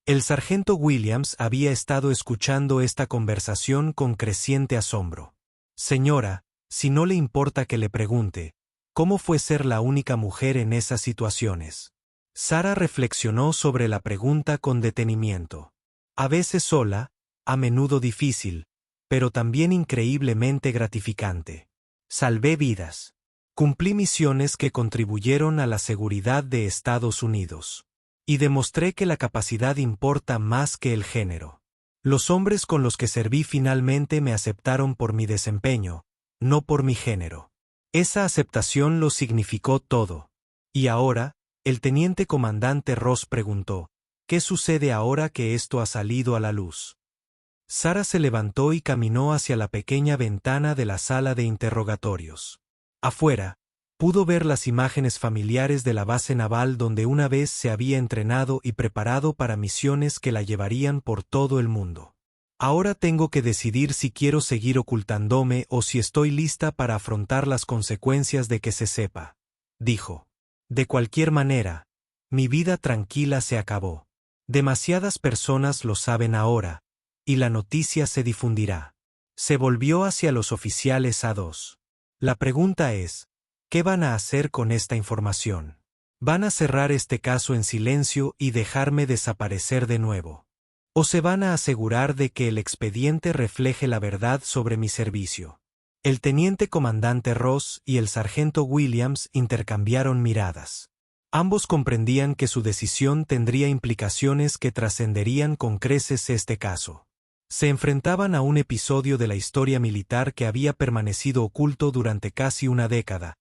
El sargento Williams había estado escuchando esta conversación con creciente asombro. Señora, si no le importa que le pregunte, ¿cómo fue ser la única mujer en esas situaciones? Sara reflexionó sobre la pregunta con detenimiento. A veces sola, a menudo difícil, pero también increíblemente gratificante. Salvé vidas. Cumplí misiones que contribuyeron a la seguridad de Estados Unidos. Y demostré que la capacidad importa más que el género. Los hombres con los que serví finalmente me aceptaron por mi desempeño, no por mi género. Esa aceptación lo significó todo. Y ahora, el teniente comandante Ross preguntó, ¿qué sucede ahora que esto ha salido a la luz? Sara se levantó y caminó hacia la pequeña ventana de la sala de interrogatorios. Afuera, pudo ver las imágenes familiares de la base naval donde una vez se había entrenado y preparado para misiones que la llevarían por todo el mundo. Ahora tengo que decidir si quiero seguir ocultándome o si estoy lista para afrontar las consecuencias de que se sepa, dijo. De cualquier manera, mi vida tranquila se acabó. Demasiadas personas lo saben ahora, y la noticia se difundirá. Se volvió hacia los oficiales A2. La pregunta es, ¿qué van a hacer con esta información? ¿Van a cerrar este caso en silencio y dejarme desaparecer de nuevo? ¿O se van a asegurar de que el expediente refleje la verdad sobre mi servicio? El teniente comandante Ross y el sargento Williams intercambiaron miradas. Ambos comprendían que su decisión tendría implicaciones que trascenderían con creces este caso. Se enfrentaban a un episodio de la historia militar que había permanecido oculto durante casi una década,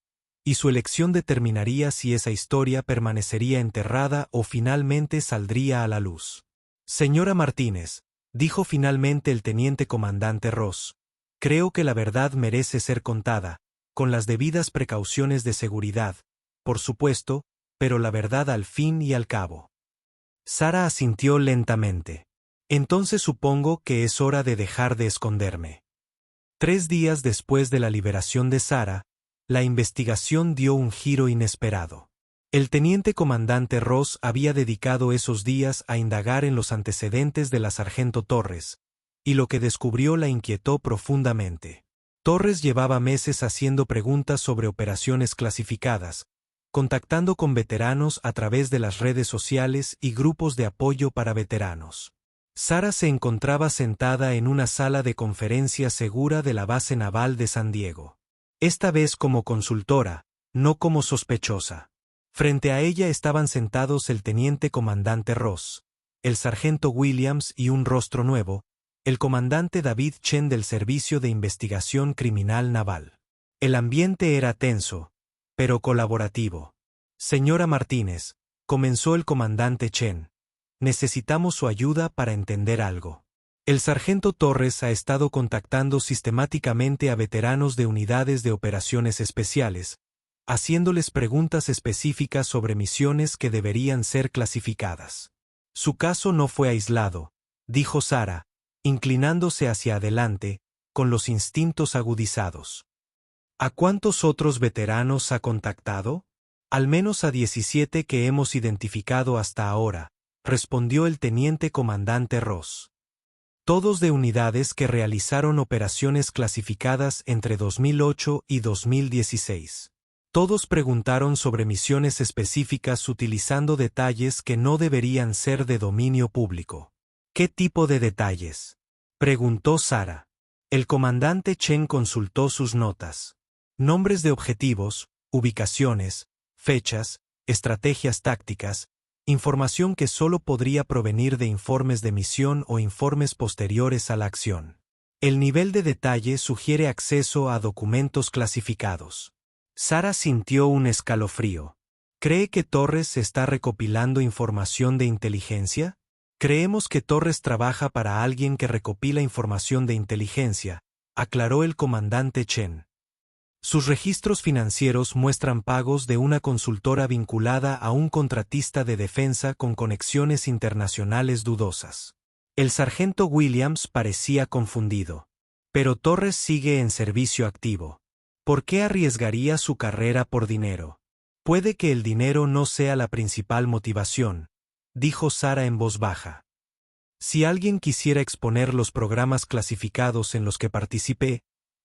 y su elección determinaría si esa historia permanecería enterrada o finalmente saldría a la luz. Señora Martínez, dijo finalmente el teniente comandante Ross, creo que la verdad merece ser contada, con las debidas precauciones de seguridad, por supuesto, pero la verdad al fin y al cabo. Sara asintió lentamente. Entonces supongo que es hora de dejar de esconderme. 3 días después de la liberación de Sara, la investigación dio un giro inesperado. El teniente comandante Ross había dedicado esos días a indagar en los antecedentes de la sargento Torres, y lo que descubrió la inquietó profundamente. Torres llevaba meses haciendo preguntas sobre operaciones clasificadas, contactando con veteranos a través de las redes sociales y grupos de apoyo para veteranos. Sara se encontraba sentada en una sala de conferencias segura de la base naval de San Diego. Esta vez como consultora, no como sospechosa. Frente a ella estaban sentados el teniente comandante Ross, el sargento Williams y un rostro nuevo, el comandante David Chen del Servicio de Investigación Criminal Naval. El ambiente era tenso, pero colaborativo. Señora Martínez, comenzó el comandante Chen. Necesitamos su ayuda para entender algo. El sargento Torres ha estado contactando sistemáticamente a veteranos de unidades de operaciones especiales, haciéndoles preguntas específicas sobre misiones que deberían ser clasificadas. Su caso no fue aislado, dijo Sara, inclinándose hacia adelante, con los instintos agudizados. ¿A cuántos otros veteranos ha contactado? Al menos a 17 que hemos identificado hasta ahora, respondió el teniente comandante Ross. Todos de unidades que realizaron operaciones clasificadas entre 2008 y 2016. Todos preguntaron sobre misiones específicas utilizando detalles que no deberían ser de dominio público. ¿Qué tipo de detalles?, preguntó Sara. El comandante Chen consultó sus notas. Nombres de objetivos, ubicaciones, fechas, estrategias tácticas, información que solo podría provenir de informes de misión o informes posteriores a la acción. El nivel de detalle sugiere acceso a documentos clasificados. Sara sintió un escalofrío. ¿Cree que Torres está recopilando información de inteligencia? Creemos que Torres trabaja para alguien que recopila información de inteligencia, aclaró el comandante Chen. Sus registros financieros muestran pagos de una consultora vinculada a un contratista de defensa con conexiones internacionales dudosas. El sargento Williams parecía confundido. Pero Torres sigue en servicio activo. ¿Por qué arriesgaría su carrera por dinero? Puede que el dinero no sea la principal motivación, dijo Sara en voz baja. Si alguien quisiera exponer los programas clasificados en los que participé,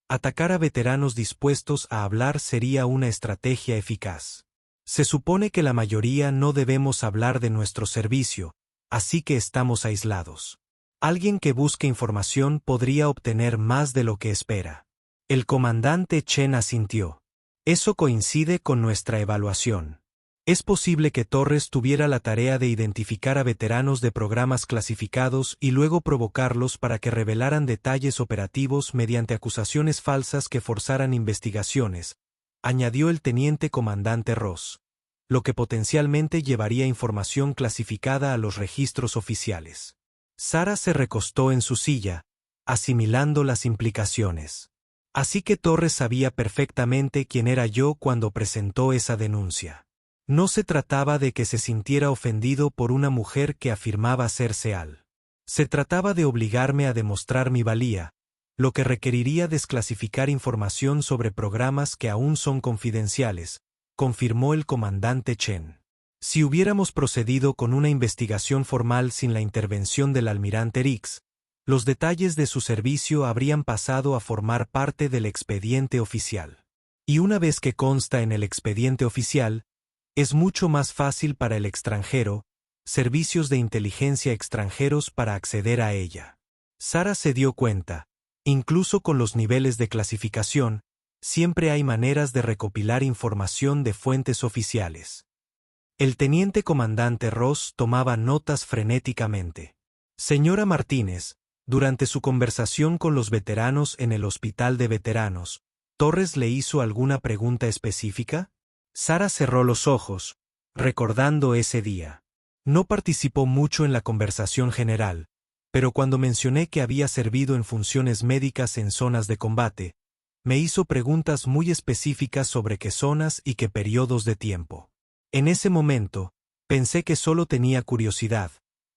atacar a veteranos dispuestos a hablar sería una estrategia eficaz. Se supone que la mayoría no debemos hablar de nuestro servicio, así que estamos aislados. Alguien que busque información podría obtener más de lo que espera. El comandante Chen asintió. Eso coincide con nuestra evaluación. Es posible que Torres tuviera la tarea de identificar a veteranos de programas clasificados y luego provocarlos para que revelaran detalles operativos mediante acusaciones falsas que forzaran investigaciones, añadió el teniente comandante Ross, lo que potencialmente llevaría información clasificada a los registros oficiales. Sara se recostó en su silla, asimilando las implicaciones. Así que Torres sabía perfectamente quién era yo cuando presentó esa denuncia. No se trataba de que se sintiera ofendido por una mujer que afirmaba ser Seal. Se trataba de obligarme a demostrar mi valía, lo que requeriría desclasificar información sobre programas que aún son confidenciales, confirmó el comandante Chen. Si hubiéramos procedido con una investigación formal sin la intervención del almirante Rix, los detalles de su servicio habrían pasado a formar parte del expediente oficial. Y una vez que consta en el expediente oficial, es mucho más fácil para el extranjero, servicios de inteligencia extranjeros para acceder a ella. Sara se dio cuenta, incluso con los niveles de clasificación, siempre hay maneras de recopilar información de fuentes oficiales. El teniente comandante Ross tomaba notas frenéticamente. Señora Martínez, durante su conversación con los veteranos en el hospital de veteranos, ¿Torres le hizo alguna pregunta específica? Sara cerró los ojos, recordando ese día. No participó mucho en la conversación general, pero cuando mencioné que había servido en funciones médicas en zonas de combate, me hizo preguntas muy específicas sobre qué zonas y qué periodos de tiempo. En ese momento, pensé que solo tenía curiosidad,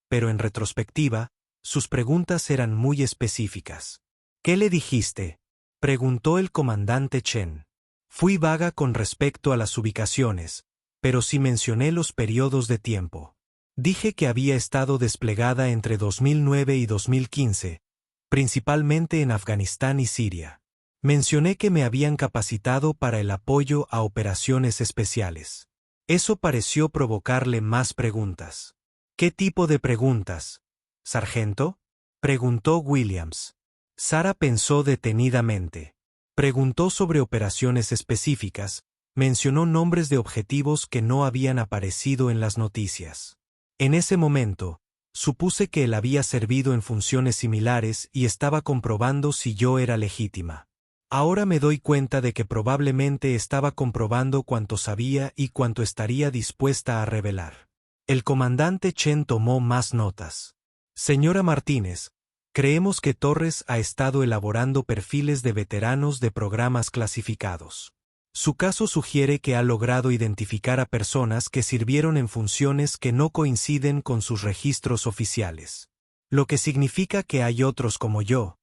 pero en retrospectiva, sus preguntas eran muy específicas. ¿Qué le dijiste?, preguntó el comandante Chen. Fui vaga con respecto a las ubicaciones, pero sí mencioné los periodos de tiempo. Dije que había estado desplegada entre 2009 y 2015, principalmente en Afganistán y Siria. Mencioné que me habían capacitado para el apoyo a operaciones especiales. Eso pareció provocarle más preguntas. ¿Qué tipo de preguntas?, ¿Sargento? Preguntó Williams. Sara pensó detenidamente. Preguntó sobre operaciones específicas, mencionó nombres de objetivos que no habían aparecido en las noticias. En ese momento, supuse que él había servido en funciones similares y estaba comprobando si yo era legítima. Ahora me doy cuenta de que probablemente estaba comprobando cuánto sabía y cuánto estaría dispuesta a revelar. El comandante Chen tomó más notas. Señora Martínez, creemos que Torres ha estado elaborando perfiles de veteranos de programas clasificados. Su caso sugiere que ha logrado identificar a personas que sirvieron en funciones que no coinciden con sus registros oficiales. Lo que significa que hay otros como yo,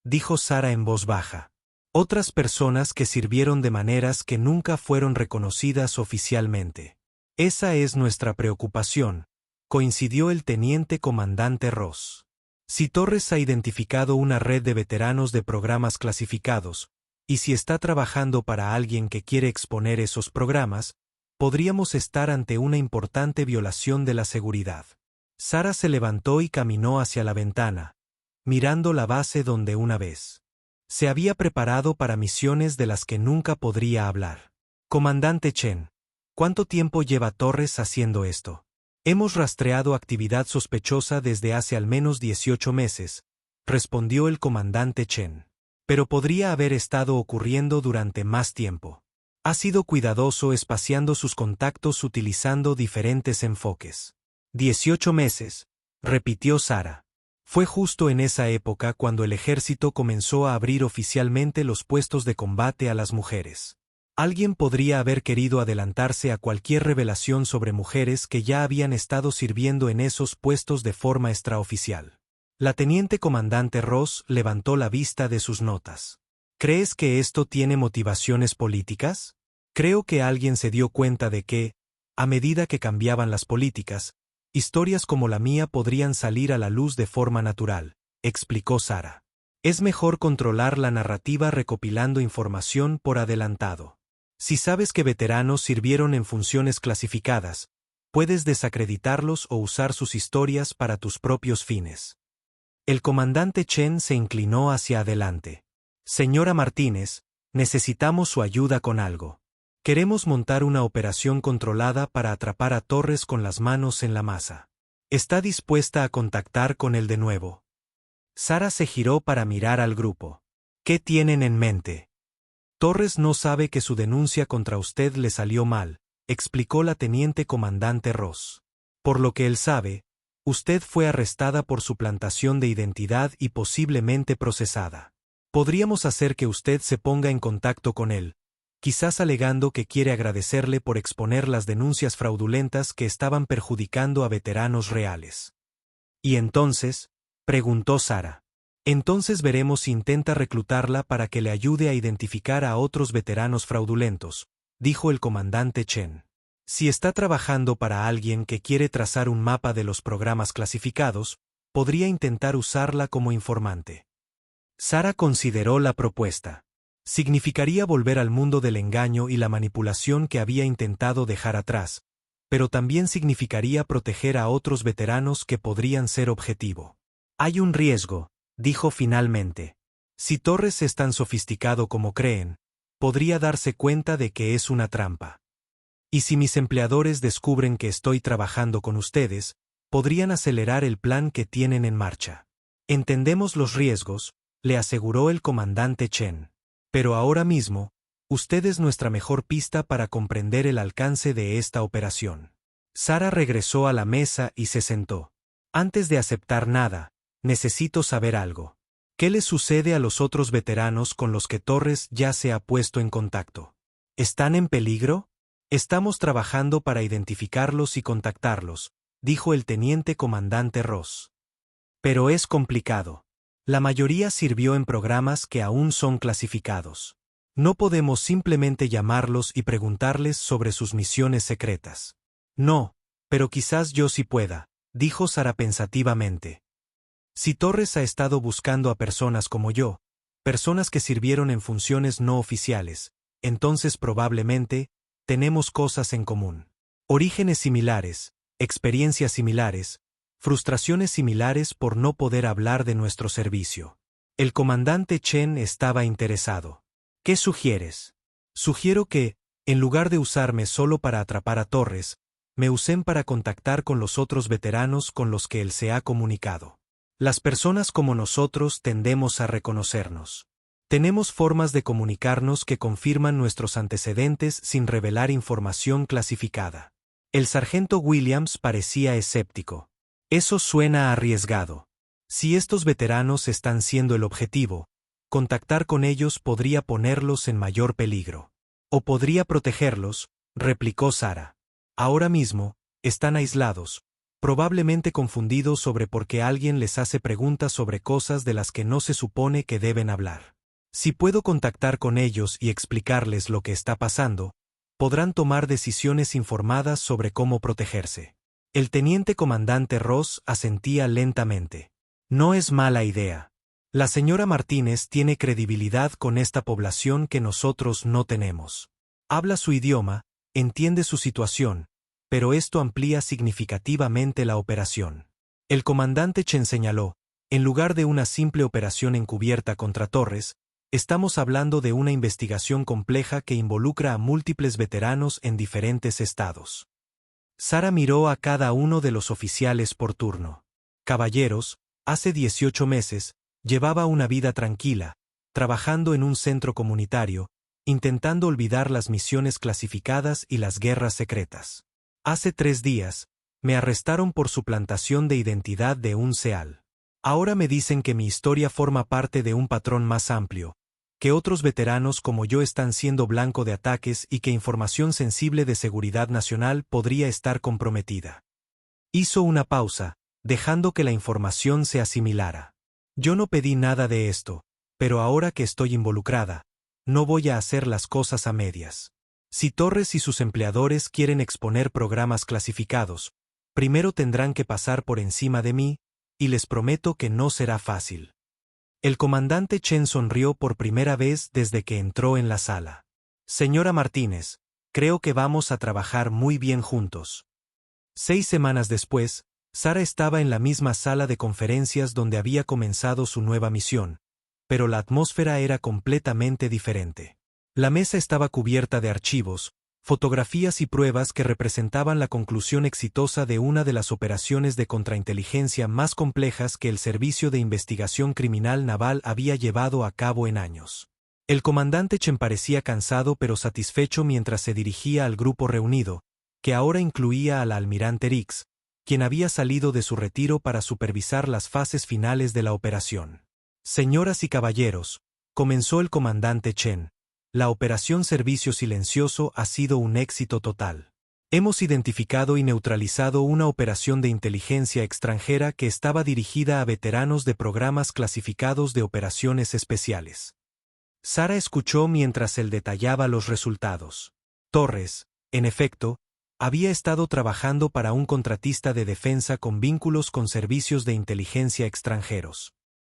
dijo Sara en voz baja. Otras personas que sirvieron de maneras que nunca fueron reconocidas oficialmente. Esa es nuestra preocupación, coincidió el teniente comandante Ross. Si Torres ha identificado una red de veteranos de programas clasificados, y si está trabajando para alguien que quiere exponer esos programas, podríamos estar ante una importante violación de la seguridad. Sara se levantó y caminó hacia la ventana, mirando la base donde una vez se había preparado para misiones de las que nunca podría hablar. Comandante Chen, ¿cuánto tiempo lleva Torres haciendo esto? Hemos rastreado actividad sospechosa desde hace al menos 18 meses, respondió el comandante Chen. Pero podría haber estado ocurriendo durante más tiempo. Ha sido cuidadoso espaciando sus contactos utilizando diferentes enfoques. 18 meses, repitió Sara. Fue justo en esa época cuando el ejército comenzó a abrir oficialmente los puestos de combate a las mujeres. Alguien podría haber querido adelantarse a cualquier revelación sobre mujeres que ya habían estado sirviendo en esos puestos de forma extraoficial. La teniente comandante Ross levantó la vista de sus notas. ¿Crees que esto tiene motivaciones políticas? Creo que alguien se dio cuenta de que, a medida que cambiaban las políticas, historias como la mía podrían salir a la luz de forma natural, explicó Sara. Es mejor controlar la narrativa recopilando información por adelantado. Si sabes que veteranos sirvieron en funciones clasificadas, puedes desacreditarlos o usar sus historias para tus propios fines. El comandante Chen se inclinó hacia adelante. Señora Martínez, necesitamos su ayuda con algo. Queremos montar una operación controlada para atrapar a Torres con las manos en la masa. ¿Está dispuesta a contactar con él de nuevo? Sara se giró para mirar al grupo. ¿Qué tienen en mente? Torres no sabe que su denuncia contra usted le salió mal, explicó la teniente comandante Ross. Por lo que él sabe, usted fue arrestada por suplantación de identidad y posiblemente procesada. Podríamos hacer que usted se ponga en contacto con él, quizás alegando que quiere agradecerle por exponer las denuncias fraudulentas que estaban perjudicando a veteranos reales. ¿Y entonces? Preguntó Sara. Entonces veremos si intenta reclutarla para que le ayude a identificar a otros veteranos fraudulentos, dijo el comandante Chen. Si está trabajando para alguien que quiere trazar un mapa de los programas clasificados, podría intentar usarla como informante. Sara consideró la propuesta. Significaría volver al mundo del engaño y la manipulación que había intentado dejar atrás, pero también significaría proteger a otros veteranos que podrían ser objetivo. Hay un riesgo, dijo finalmente. Si Torres es tan sofisticado como creen, podría darse cuenta de que es una trampa. Y si mis empleadores descubren que estoy trabajando con ustedes, podrían acelerar el plan que tienen en marcha. Entendemos los riesgos, le aseguró el comandante Chen. Pero ahora mismo, usted es nuestra mejor pista para comprender el alcance de esta operación. Sara regresó a la mesa y se sentó. Antes de aceptar nada, necesito saber algo. ¿Qué le sucede a los otros veteranos con los que Torres ya se ha puesto en contacto? ¿Están en peligro? Estamos trabajando para identificarlos y contactarlos, dijo el teniente comandante Ross. Pero es complicado. La mayoría sirvió en programas que aún son clasificados. No podemos simplemente llamarlos y preguntarles sobre sus misiones secretas. No, pero quizás yo sí pueda, dijo Sara pensativamente. Si Torres ha estado buscando a personas como yo, personas que sirvieron en funciones no oficiales, entonces probablemente tenemos cosas en común. Orígenes similares, experiencias similares, frustraciones similares por no poder hablar de nuestro servicio. El comandante Chen estaba interesado. ¿Qué sugieres? Sugiero que, en lugar de usarme solo para atrapar a Torres, me usen para contactar con los otros veteranos con los que él se ha comunicado. Las personas como nosotros tendemos a reconocernos. Tenemos formas de comunicarnos que confirman nuestros antecedentes sin revelar información clasificada. El sargento Williams parecía escéptico. Eso suena arriesgado. Si estos veteranos están siendo el objetivo, contactar con ellos podría ponerlos en mayor peligro. O podría protegerlos, replicó Sara. Ahora mismo, están aislados, probablemente confundidos sobre por qué alguien les hace preguntas sobre cosas de las que no se supone que deben hablar. Si puedo contactar con ellos y explicarles lo que está pasando, podrán tomar decisiones informadas sobre cómo protegerse. El teniente comandante Ross asentía lentamente. No es mala idea. La señora Martínez tiene credibilidad con esta población que nosotros no tenemos. Habla su idioma, entiende su situación, pero esto amplía significativamente la operación. El comandante Chen señaló, en lugar de una simple operación encubierta contra Torres, estamos hablando de una investigación compleja que involucra a múltiples veteranos en diferentes estados. Sara miró a cada uno de los oficiales por turno. Caballeros, hace 18 meses, llevaba una vida tranquila, trabajando en un centro comunitario, intentando olvidar las misiones clasificadas y las guerras secretas. Hace 3 días, me arrestaron por suplantación de identidad de un SEAL. Ahora me dicen que mi historia forma parte de un patrón más amplio, que otros veteranos como yo están siendo blanco de ataques y que información sensible de seguridad nacional podría estar comprometida. Hizo una pausa, dejando que la información se asimilara. Yo no pedí nada de esto, pero ahora que estoy involucrada, no voy a hacer las cosas a medias. Si Torres y sus empleadores quieren exponer programas clasificados, primero tendrán que pasar por encima de mí, y les prometo que no será fácil. El comandante Chen sonrió por primera vez desde que entró en la sala. Señora Martínez, creo que vamos a trabajar muy bien juntos. 6 semanas después, Sara estaba en la misma sala de conferencias donde había comenzado su nueva misión, pero la atmósfera era completamente diferente. La mesa estaba cubierta de archivos, fotografías y pruebas que representaban la conclusión exitosa de una de las operaciones de contrainteligencia más complejas que el Servicio de Investigación Criminal Naval había llevado a cabo en años. El comandante Chen parecía cansado pero satisfecho mientras se dirigía al grupo reunido, que ahora incluía a la almirante Rix, quien había salido de su retiro para supervisar las fases finales de la operación. Señoras y caballeros, comenzó el comandante Chen. La operación Servicio Silencioso ha sido un éxito total. Hemos identificado y neutralizado una operación de inteligencia extranjera que estaba dirigida a veteranos de programas clasificados de operaciones especiales. Sara escuchó mientras él detallaba los resultados. Torres, en efecto, había estado trabajando para un contratista de defensa con vínculos con servicios de inteligencia extranjeros.